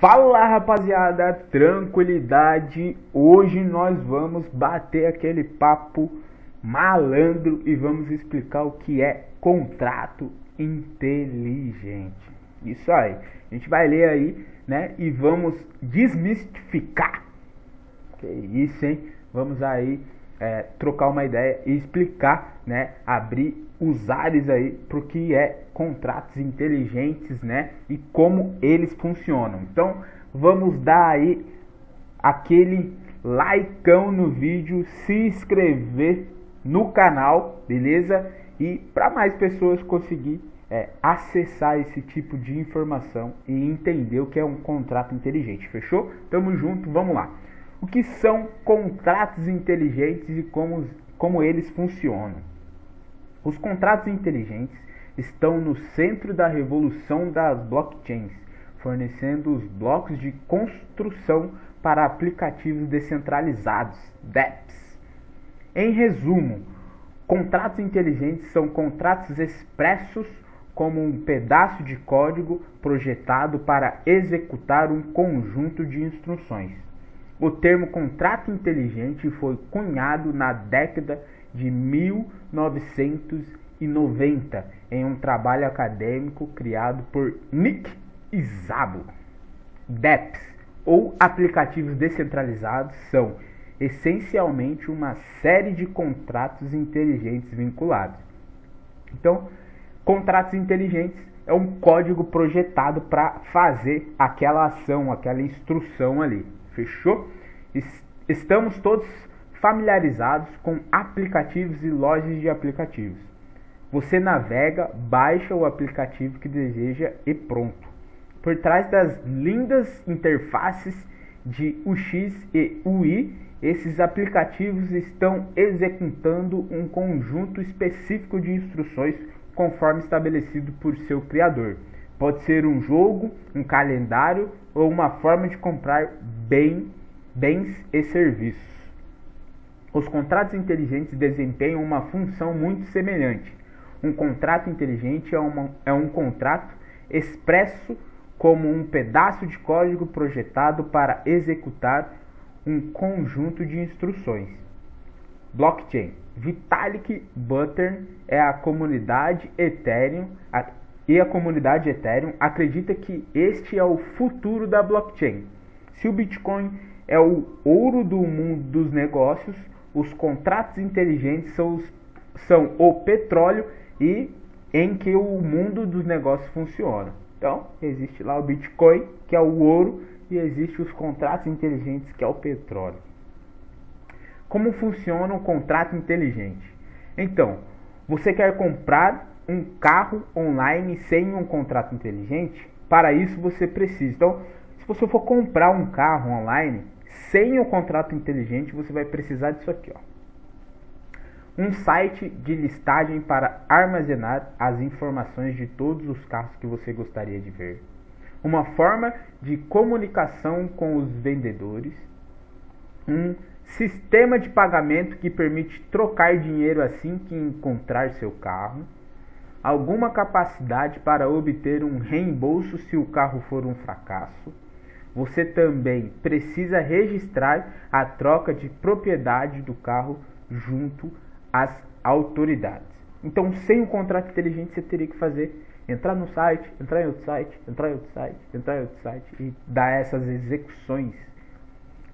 Fala rapaziada, tranquilidade. Hoje nós vamos bater aquele papo malandro e vamos explicar o que é contrato inteligente. Isso aí, a gente vai ler aí, né? E vamos desmistificar. Que isso, hein? Vamos aí trocar uma ideia e explicar, né? Abrir os ares aí pro que é contratos inteligentes, né? E como eles funcionam. Então, vamos dar aí aquele likeão no vídeo, se inscrever no canal, beleza? E para mais pessoas conseguir acessar esse tipo de informação e entender o que é um contrato inteligente, fechou? Tamo junto, vamos lá. O que são contratos inteligentes e como eles funcionam? Os contratos inteligentes estão no centro da revolução das blockchains, fornecendo os blocos de construção para aplicativos descentralizados, dApps. Em resumo, contratos inteligentes são contratos expressos como um pedaço de código projetado para executar um conjunto de instruções. O termo contrato inteligente foi cunhado na década de 1990 em um trabalho acadêmico criado por Nick Szabo. dApps, ou aplicativos descentralizados, são essencialmente uma série de contratos inteligentes vinculados. Então, contratos inteligentes é um código projetado para fazer aquela ação, aquela instrução ali. Fechou? Estamos todos familiarizados com aplicativos e lojas de aplicativos. Você navega, baixa o aplicativo que deseja e pronto. Por trás das lindas interfaces de UX e UI, esses aplicativos estão executando um conjunto específico de instruções conforme estabelecido por seu criador. Pode ser um jogo, um calendário ou uma forma de comprar bens e serviços. Os contratos inteligentes desempenham uma função muito semelhante. Um contrato inteligente é um contrato expresso como um pedaço de código projetado para executar um conjunto de instruções. Blockchain. Vitalik Buterin é a comunidade Ethereum a comunidade Ethereum acredita que este é o futuro da blockchain. Se o Bitcoin é o ouro do mundo dos negócios, os contratos inteligentes são o petróleo e em que o mundo dos negócios funciona. Então, existe lá o Bitcoin, que é o ouro, e existe os contratos inteligentes, que é o petróleo. Como funciona um contrato inteligente? Então, você quer comprar um carro online sem um contrato inteligente? Para isso você precisa. Então, se você for comprar um carro online sem o contrato inteligente, você vai precisar disso aqui, ó. Um site de listagem para armazenar as informações de todos os carros que você gostaria de ver. Uma forma de comunicação com os vendedores. Um sistema de pagamento que permite trocar dinheiro assim que encontrar seu carro. Alguma capacidade para obter um reembolso se o carro for um fracasso. Você também precisa registrar a troca de propriedade do carro junto às autoridades. Então, sem um contrato inteligente, você teria que entrar no site, entrar em outro site, entrar em outro site, entrar em outro site e dar essas execuções.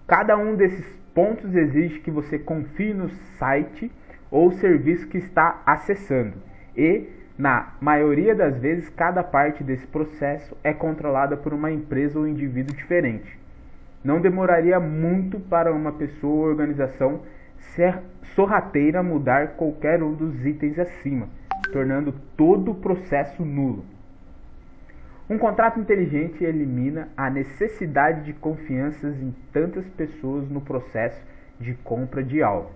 Cada um desses pontos exige que você confie no site ou serviço que está acessando e, na maioria das vezes, cada parte desse processo é controlada por uma empresa ou indivíduo diferente. Não demoraria muito para uma pessoa ou organização ser sorrateira mudar qualquer um dos itens acima, tornando todo o processo nulo. Um contrato inteligente elimina a necessidade de confiança em tantas pessoas no processo de compra de algo.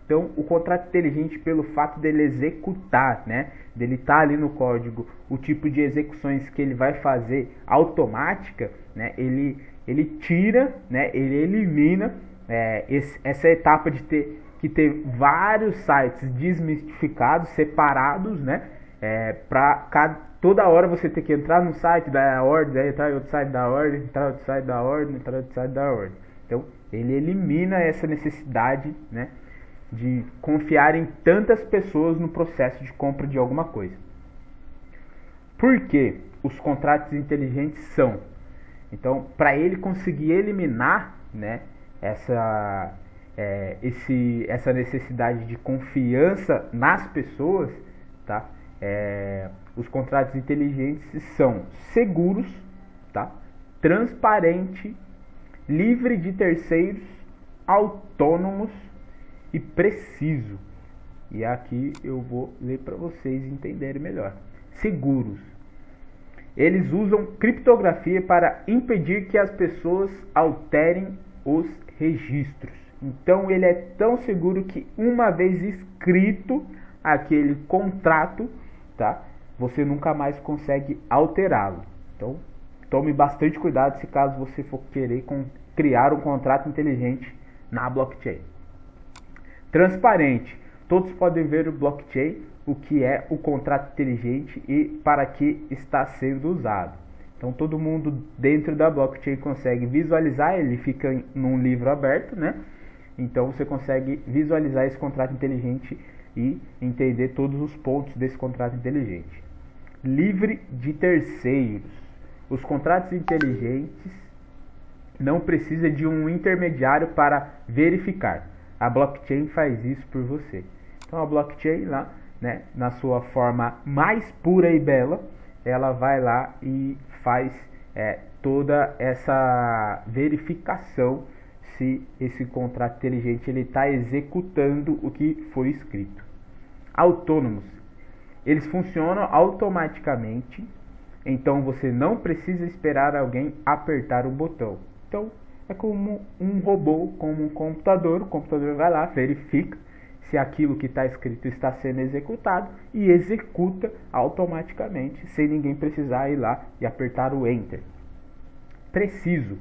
Então, o contrato inteligente, pelo fato dele executar, né, dele estar ali no código, o tipo de execuções que ele vai fazer automática, né, ele tira, né, ele elimina essa etapa de ter vários sites desmistificados, separados, né, para toda hora você tem que entrar no site da ordem, daí entrar em outro site da ordem, entrar em outro site da ordem, entrar em outro site da ordem. Então, ele elimina essa necessidade, né, de confiar em tantas pessoas no processo de compra de alguma coisa. Por que os contratos inteligentes são? Então, para ele conseguir eliminar, né, essa necessidade de confiança nas pessoas, tá? Os contratos inteligentes são seguros, tá? Transparente, livre de terceiros, autônomos e preciso. E aqui eu vou ler para vocês entenderem melhor. Seguros. Eles usam criptografia para impedir que as pessoas alterem os registros. Então ele é tão seguro que uma vez escrito aquele contrato, tá? Você nunca mais consegue alterá-lo. Então tome bastante cuidado se caso você for querer criar um contrato inteligente na blockchain. Transparente. Todos podem ver o blockchain, o que é o contrato inteligente e para que está sendo usado. Então todo mundo dentro da blockchain consegue visualizar, ele fica num livro aberto, né? Então você consegue visualizar esse contrato inteligente e entender todos os pontos desse contrato inteligente. Livre de terceiros. Os contratos inteligentes não precisam de um intermediário para verificar. A blockchain faz isso por você. Então a blockchain lá, né, na sua forma mais pura e bela, ela vai lá e faz toda essa verificação se esse contrato inteligente ele está executando o que foi escrito. Autônomos. Eles funcionam automaticamente, então você não precisa esperar alguém apertar o botão. Então é como um robô, como um computador. O computador vai lá, verifica se aquilo que está escrito está sendo executado e executa automaticamente, sem ninguém precisar ir lá e apertar o Enter. Preciso.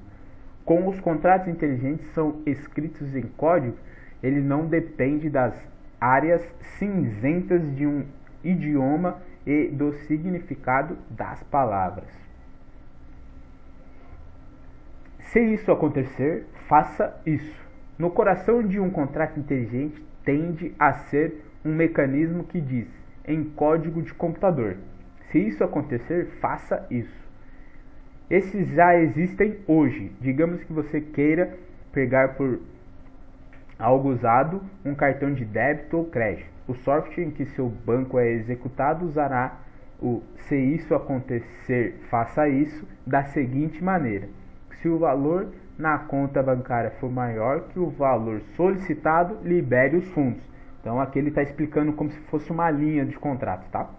Como os contratos inteligentes são escritos em código, ele não depende das áreas cinzentas de um idioma e do significado das palavras. Se isso acontecer, faça isso. No coração de um contrato inteligente tende a ser um mecanismo que diz, em código de computador. Se isso acontecer, faça isso. Esses já existem hoje. Digamos que você queira pegar por algo usado um cartão de débito ou crédito. O software em que seu banco é executado usará o se isso acontecer, faça isso, da seguinte maneira. Se o valor na conta bancária for maior que o valor solicitado, libere os fundos. Então aqui ele está explicando como se fosse uma linha de contrato, tá?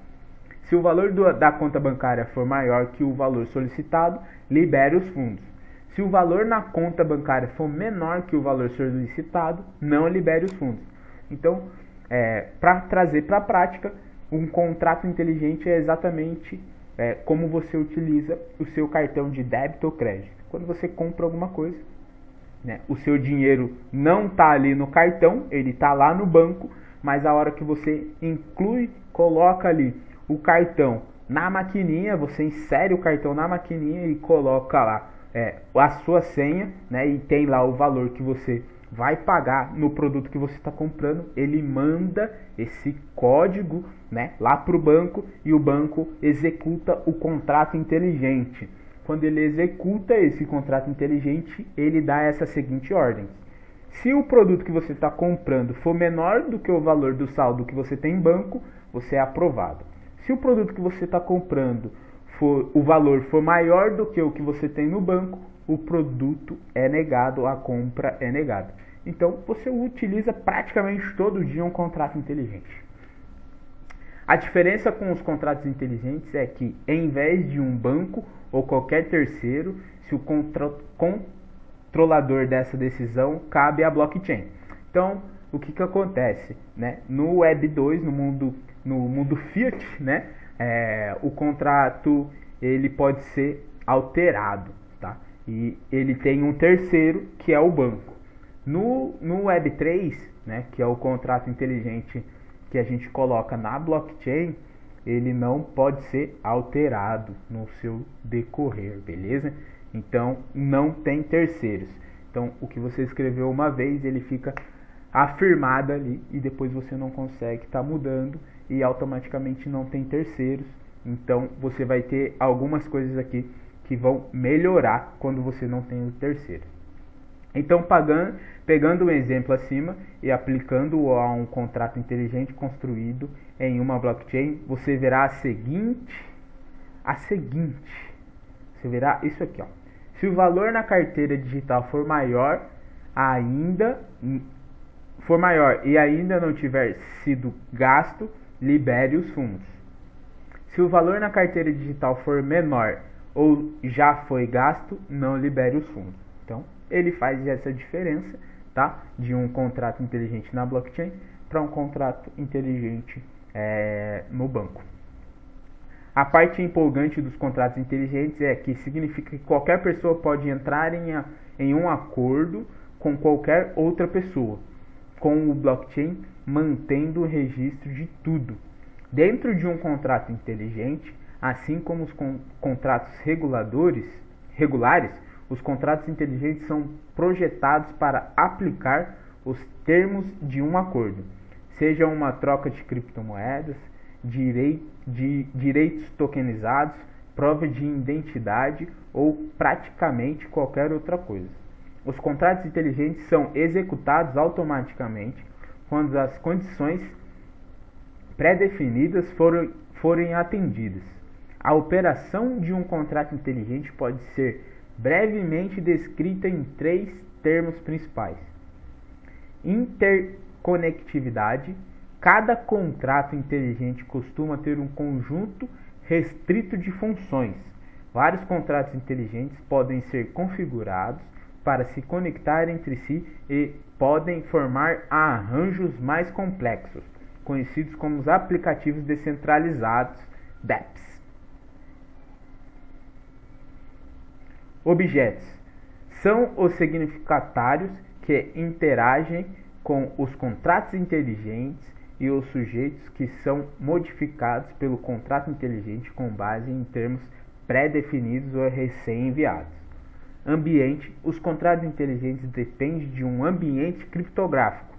Se o valor da conta bancária for maior que o valor solicitado, libere os fundos. Se o valor na conta bancária for menor que o valor solicitado, não libere os fundos. Então, para trazer para a prática, um contrato inteligente é exatamente como você utiliza o seu cartão de débito ou crédito. Quando você compra alguma coisa, né, o seu dinheiro não está ali no cartão, ele está lá no banco, mas a hora que você coloca ali o cartão na maquininha, você insere o cartão na maquininha e coloca lá a sua senha, né, e tem lá o valor que você vai pagar no produto que você está comprando, ele manda esse código, né, lá para o banco e o banco executa o contrato inteligente. Quando ele executa esse contrato inteligente, ele dá essa seguinte ordem. Se o produto que você está comprando for menor do que o valor do saldo que você tem em banco, você é aprovado. Se o produto que você está comprando, o valor for maior do que o que você tem no banco, o produto é negado, a compra é negada. Então, você utiliza praticamente todo dia um contrato inteligente. A diferença com os contratos inteligentes é que, em vez de um banco ou qualquer terceiro, se o controlador dessa decisão cabe à blockchain. Então, o que acontece, né? No Web 2, no mundo Fiat, né? O contrato ele pode ser alterado, tá? E ele tem um terceiro que é o banco. No Web 3, né? Que é o contrato inteligente que a gente coloca na blockchain, ele não pode ser alterado no seu decorrer, beleza? Então, não tem terceiros. Então, o que você escreveu uma vez, ele fica afirmado ali e depois você não consegue estar mudando e automaticamente não tem terceiros. Então, você vai ter algumas coisas aqui que vão melhorar quando você não tem o terceiro. Então, pegando o exemplo acima e aplicando a um contrato inteligente construído em uma blockchain, você verá você verá isso aqui, ó. Se o valor na carteira digital for maior e ainda não tiver sido gasto, libere os fundos. Se o valor na carteira digital for menor ou já foi gasto, não libere os fundos. Então, ele faz essa diferença, tá? De um contrato inteligente na blockchain para um contrato inteligente no banco. A parte empolgante dos contratos inteligentes é que significa que qualquer pessoa pode entrar em um acordo com qualquer outra pessoa, com o blockchain mantendo o registro de tudo. Dentro de um contrato inteligente, assim como os contratos regulares, os contratos inteligentes são projetados para aplicar os termos de um acordo, seja uma troca de criptomoedas, direitos tokenizados, prova de identidade ou praticamente qualquer outra coisa. Os contratos inteligentes são executados automaticamente quando as condições pré-definidas forem atendidas. A operação de um contrato inteligente pode ser brevemente descrita em 3 termos principais: interconectividade. Cada contrato inteligente costuma ter um conjunto restrito de funções. Vários contratos inteligentes podem ser configurados para se conectar entre si e podem formar arranjos mais complexos, conhecidos como os aplicativos descentralizados, dApps. Objetos são os significatários que interagem com os contratos inteligentes e os sujeitos que são modificados pelo contrato inteligente com base em termos pré-definidos ou recém-enviados. Ambiente: os contratos inteligentes dependem de um ambiente criptográfico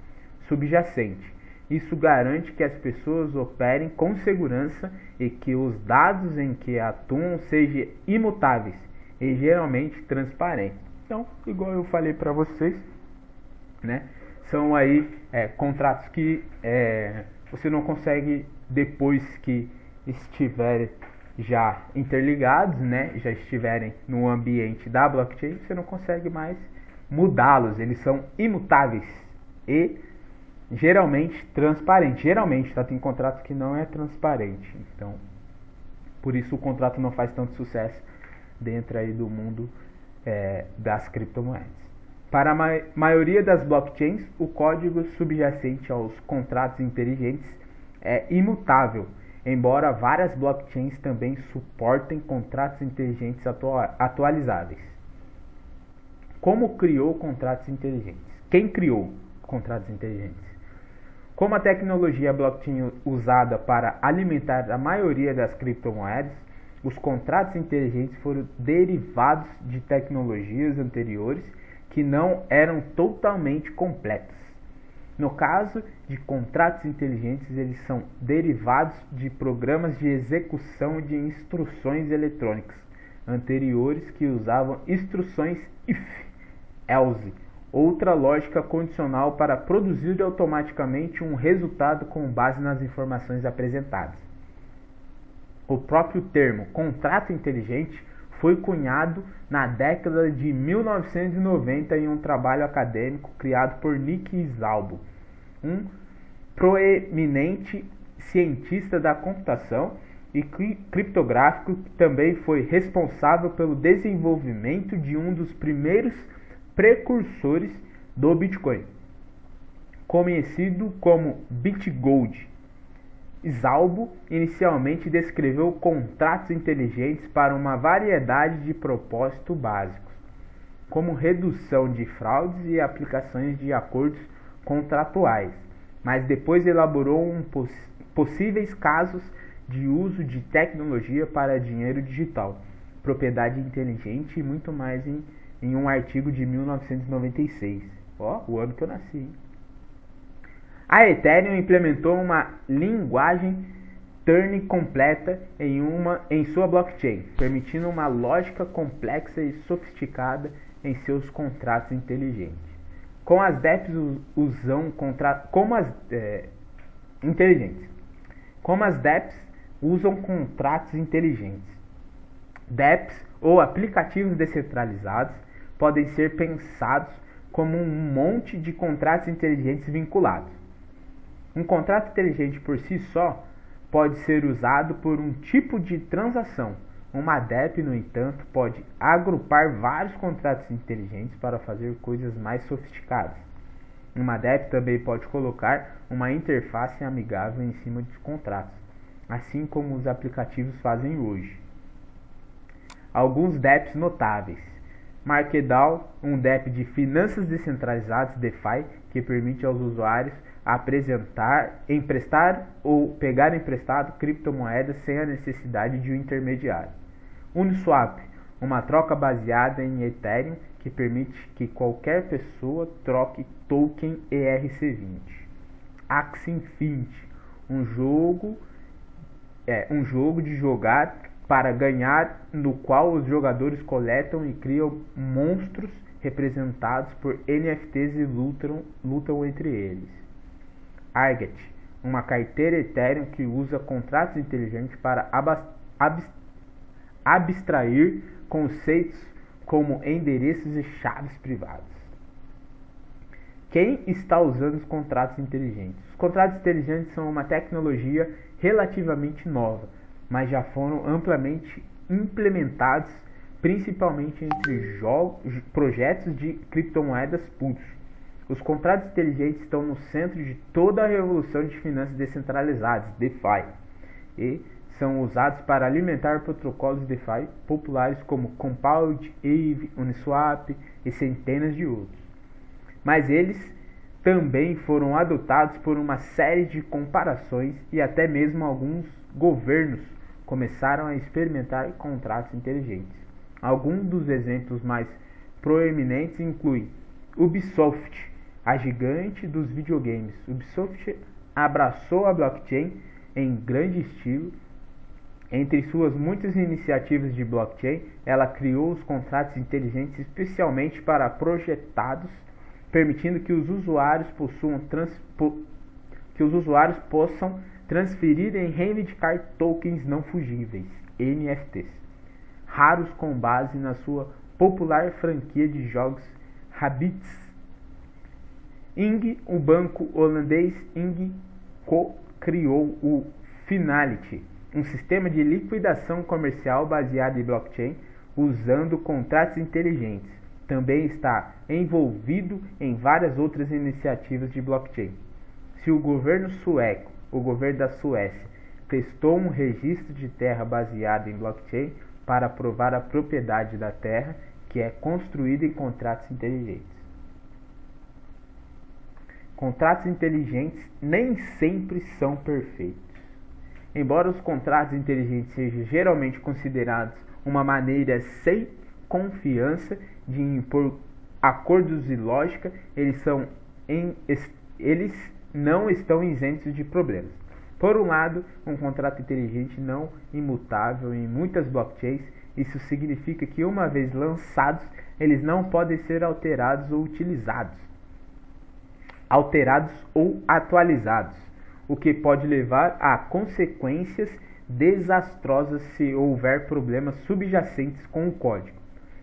subjacente. Isso garante que as pessoas operem com segurança e que os dados em que atuam sejam imutáveis e geralmente transparentes. Então, igual eu falei para vocês, né? São aí contratos que você não consegue, depois que estiverem já interligados, né, já estiverem no ambiente da blockchain, você não consegue mais mudá-los. Eles são imutáveis e geralmente transparentes. Geralmente, tá? Tem contratos que não é transparente. Então, por isso o contrato não faz tanto sucesso dentro aí do mundo das criptomoedas. Para a maioria das blockchains, o código subjacente aos contratos inteligentes é imutável, embora várias blockchains também suportem contratos inteligentes atualizáveis. Como criou contratos inteligentes? Quem criou contratos inteligentes? Como a tecnologia blockchain usada para alimentar a maioria das criptomoedas, os contratos inteligentes foram derivados de tecnologias anteriores que não eram totalmente completas. No caso de contratos inteligentes, eles são derivados de programas de execução de instruções eletrônicas anteriores que usavam instruções if, else, outra lógica condicional para produzir automaticamente um resultado com base nas informações apresentadas. O próprio termo contrato inteligente foi cunhado na década de 1990 em um trabalho acadêmico criado por Nick Szabo, um proeminente cientista da computação e criptográfico que também foi responsável pelo desenvolvimento de um dos primeiros precursores do Bitcoin, conhecido como BitGold. Szabo inicialmente descreveu contratos inteligentes para uma variedade de propósitos básicos, como redução de fraudes e aplicações de acordos contratuais, mas depois elaborou possíveis casos de uso de tecnologia para dinheiro digital, propriedade inteligente e muito mais em um artigo de 1996. O ano que eu nasci. Hein? A Ethereum implementou uma linguagem Turing completa em sua blockchain, permitindo uma lógica complexa e sofisticada em seus contratos inteligentes. Com as DEPs usam contratos inteligentes. DEPs ou aplicativos descentralizados podem ser pensados como um monte de contratos inteligentes vinculados. Um contrato inteligente por si só pode ser usado por um tipo de transação. Uma DEP, no entanto, pode agrupar vários contratos inteligentes para fazer coisas mais sofisticadas. Uma DEP também pode colocar uma interface amigável em cima dos contratos, assim como os aplicativos fazem hoje. Alguns DEPs notáveis. MarketDAO, um DEP de finanças descentralizadas DeFi, que permite aos usuários emprestar ou pegar emprestado criptomoedas sem a necessidade de um intermediário. Uniswap, uma troca baseada em Ethereum que permite que qualquer pessoa troque token ERC20. Axie Infinity, um jogo de jogar para ganhar, no qual os jogadores coletam e criam monstros representados por NFTs e lutam entre eles. Argot, uma carteira Ethereum que usa contratos inteligentes para abstrair conceitos como endereços e chaves privadas. Quem está usando os contratos inteligentes? Os contratos inteligentes são uma tecnologia relativamente nova, mas já foram amplamente implementados, principalmente entre projetos de criptomoedas puros. Os contratos inteligentes estão no centro de toda a revolução de finanças descentralizadas, DeFi, e são usados para alimentar protocolos DeFi populares como Compound, Aave, Uniswap e centenas de outros. Mas eles também foram adotados por uma série de comparações e até mesmo alguns governos começaram a experimentar contratos inteligentes. Alguns dos exemplos mais proeminentes incluem Ubisoft, a gigante dos videogames. Ubisoft abraçou a blockchain em grande estilo. Entre suas muitas iniciativas de blockchain, ela criou os contratos inteligentes especialmente para projetados, permitindo que os usuários possam transferir e reivindicar tokens não fungíveis, NFTs, raros com base na sua popular franquia de jogos Rabbids. ING, o banco holandês ING, co-criou o Finality, um sistema de liquidação comercial baseado em blockchain usando contratos inteligentes. Também está envolvido em várias outras iniciativas de blockchain. Se o governo da Suécia, testou um registro de terra baseado em blockchain para provar a propriedade da terra, que é construída em contratos inteligentes. Contratos inteligentes nem sempre são perfeitos. Embora os contratos inteligentes sejam geralmente considerados uma maneira sem confiança de impor acordos e lógica, eles não estão isentos de problemas. Por um lado, um contrato inteligente não imutável em muitas blockchains, isso significa que uma vez lançados, eles não podem ser alterados ou atualizados, o que pode levar a consequências desastrosas se houver problemas subjacentes com o código.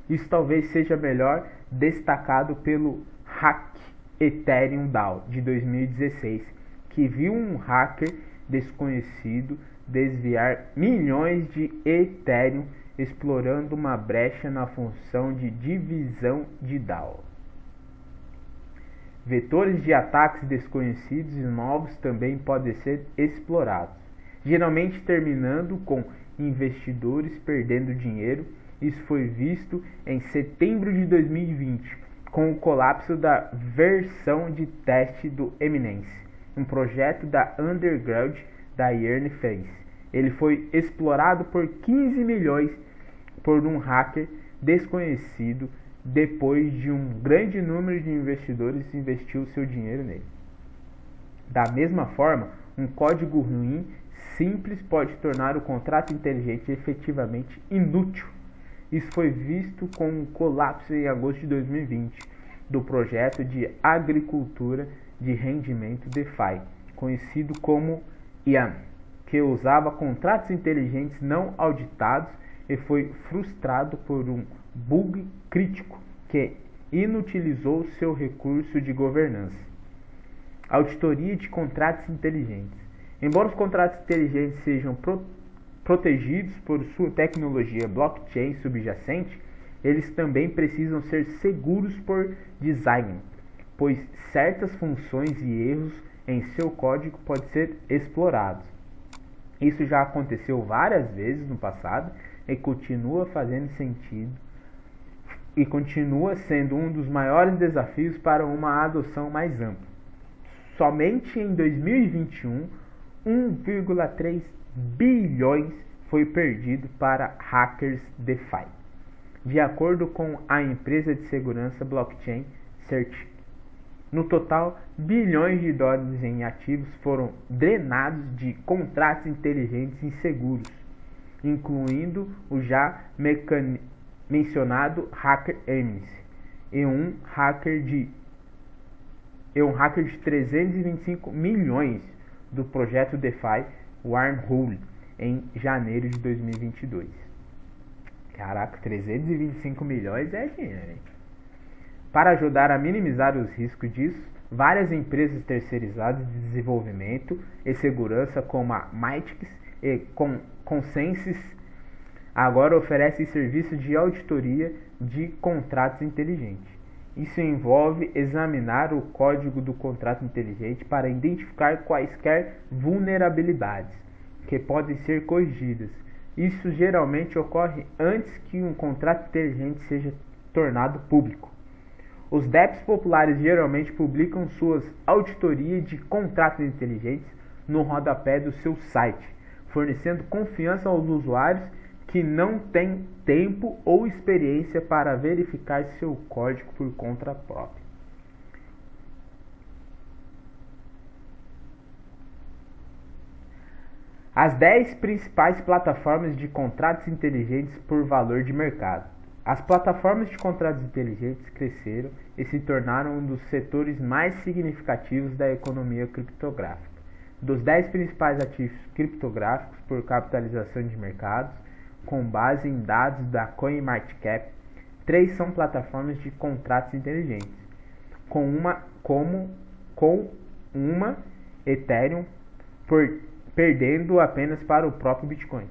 Isso talvez seja melhor destacado pelo Hack Ethereum DAO de 2016, que viu um hacker desconhecido desviar milhões de Ethereum explorando uma brecha na função de divisão de DAO. Vetores de ataques desconhecidos e novos também podem ser explorados, geralmente terminando com investidores perdendo dinheiro. Isso foi visto em setembro de 2020, com o colapso da versão de teste do Eminence, um projeto da Underground da Yearn Face, Ele foi explorado por 15 milhões por um hacker desconhecido depois de um grande número de investidores investiu seu dinheiro nele. Da mesma forma, um código ruim simples pode tornar o contrato inteligente efetivamente inútil. Isso foi visto com o colapso em agosto de 2020 do projeto de agricultura de rendimento DeFi, conhecido como IAM, que usava contratos inteligentes não auditados e foi frustrado por um bug crítico que inutilizou seu recurso de governança. Auditoria de contratos inteligentes. Embora os contratos inteligentes sejam protegidos por sua tecnologia blockchain subjacente, eles também precisam ser seguros por design, pois certas funções e erros em seu código podem ser explorados. Isso já aconteceu várias vezes no passado e continua fazendo sentido e continua sendo um dos maiores desafios para uma adoção mais ampla. Somente em 2021, 1,3 bilhões foi perdido para hackers DeFi, de acordo com a empresa de segurança blockchain Certic. No total, bilhões de dólares em ativos foram drenados de contratos inteligentes inseguros, incluindo o já mencionado hacker Emis e um hacker de 325 milhões do projeto DeFi Wormhole em janeiro de 2022. Caraca, 325 milhões é dinheiro, hein? Para ajudar a minimizar os riscos disso, várias empresas terceirizadas de desenvolvimento e segurança como a Mythics e Consensus agora oferecem serviços de auditoria de contratos inteligentes. Isso envolve examinar o código do contrato inteligente para identificar quaisquer vulnerabilidades que podem ser corrigidas. Isso geralmente ocorre antes que um contrato inteligente seja tornado público. Os DApps populares geralmente publicam suas auditorias de contratos inteligentes no rodapé do seu site, fornecendo confiança aos usuários que não têm tempo ou experiência para verificar seu código por conta própria. As 10 principais plataformas de contratos inteligentes por valor de mercado. As plataformas de contratos inteligentes cresceram e se tornaram um dos setores mais significativos da economia criptográfica. Dos 10 principais ativos criptográficos por capitalização de mercados, com base em dados da CoinMarketCap, 3 são plataformas de contratos inteligentes, com uma Ethereum perdendo apenas para o próprio Bitcoin.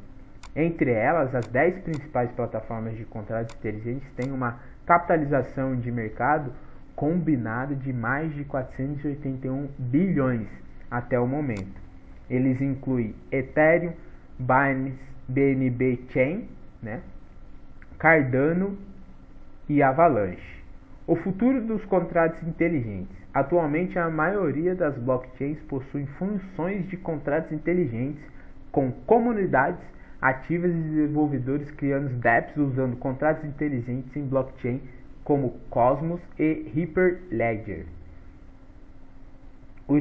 Entre elas, as 10 principais plataformas de contratos inteligentes têm uma capitalização de mercado combinada de mais de 481 bilhões até o momento. Eles incluem Ethereum, Binance, BNB Chain, Cardano e Avalanche. O futuro dos contratos inteligentes. Atualmente, a maioria das blockchains possuem funções de contratos inteligentes com comunidades ativas e desenvolvedores criando dApps usando contratos inteligentes em blockchain como Cosmos e Hyperledger. O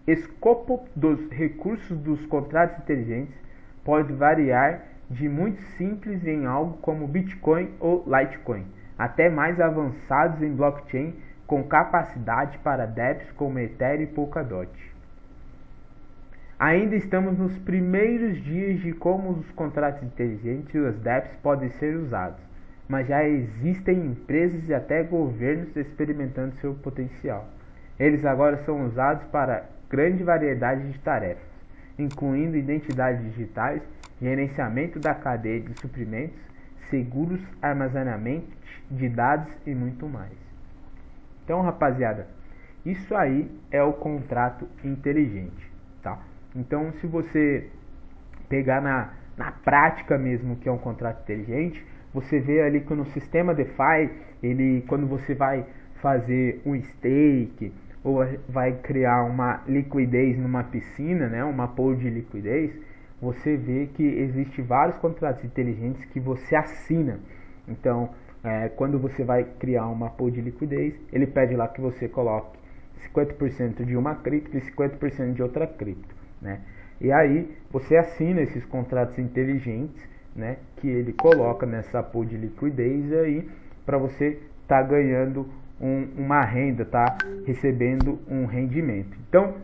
escopo dos recursos dos contratos inteligentes pode variar de muito simples em algo como Bitcoin ou Litecoin, até mais avançados em blockchain com capacidade para dApps como Ethereum e Polkadot. Ainda estamos nos primeiros dias de como os contratos inteligentes e os dApps podem ser usados, mas já existem empresas e até governos experimentando seu potencial. Eles agora são usados para grande variedade de tarefas, incluindo identidades digitais, gerenciamento da cadeia de suprimentos, seguros, armazenamento de dados e muito mais. Então, rapaziada, isso aí é o contrato inteligente, tá? Então, se você pegar na prática mesmo que é um contrato inteligente, você vê ali que no sistema DeFi, quando você vai fazer um stake ou vai criar uma liquidez numa piscina, uma pool de liquidez, você vê que existe vários contratos inteligentes que você assina. Então, quando você vai criar uma pool de liquidez, ele pede lá que você coloque 50% de uma cripto e 50% de outra cripto, né? E aí você assina esses contratos inteligentes, né, que ele coloca nessa pool de liquidez aí para você estar ganhando uma renda, tá recebendo um rendimento. Então,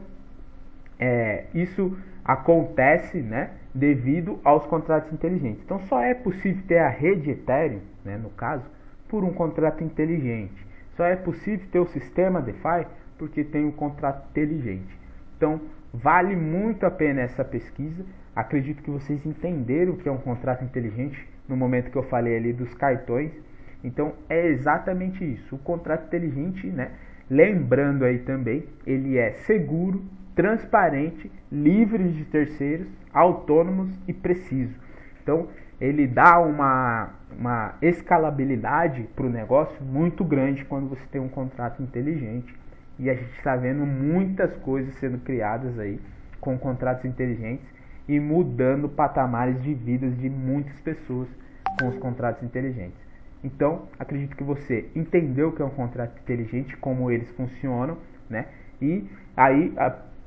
isso acontece, né, devido aos contratos inteligentes. Então, só é possível ter a rede Ethereum, né, no caso, por um contrato inteligente. Só é possível ter o sistema DeFi porque tem um contrato inteligente. Então, vale muito a pena essa pesquisa. Acredito que vocês entenderam o que é um contrato inteligente no momento que eu falei ali dos cartões. Então, é exatamente isso. O contrato inteligente, né, lembrando aí também, ele é seguro, transparente, livre de terceiros, autônomos e preciso. Então, ele dá uma escalabilidade para o negócio muito grande quando você tem um contrato inteligente. E a gente está vendo muitas coisas sendo criadas aí com contratos inteligentes e mudando patamares de vidas de muitas pessoas com os contratos inteligentes. Então, acredito que você entendeu o que é um contrato inteligente, como eles funcionam, né? E aí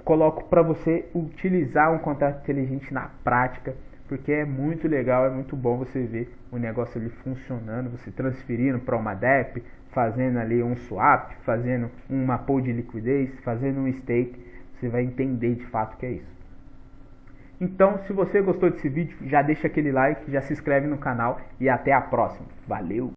coloco para você utilizar um contrato inteligente na prática, porque é muito legal, é muito bom você ver o negócio ali funcionando, você transferindo para uma DEP, fazendo ali um swap, fazendo uma pool de liquidez, fazendo um stake, você vai entender de fato o que é isso. Então, se você gostou desse vídeo, já deixa aquele like, já se inscreve no canal e até a próxima. Valeu!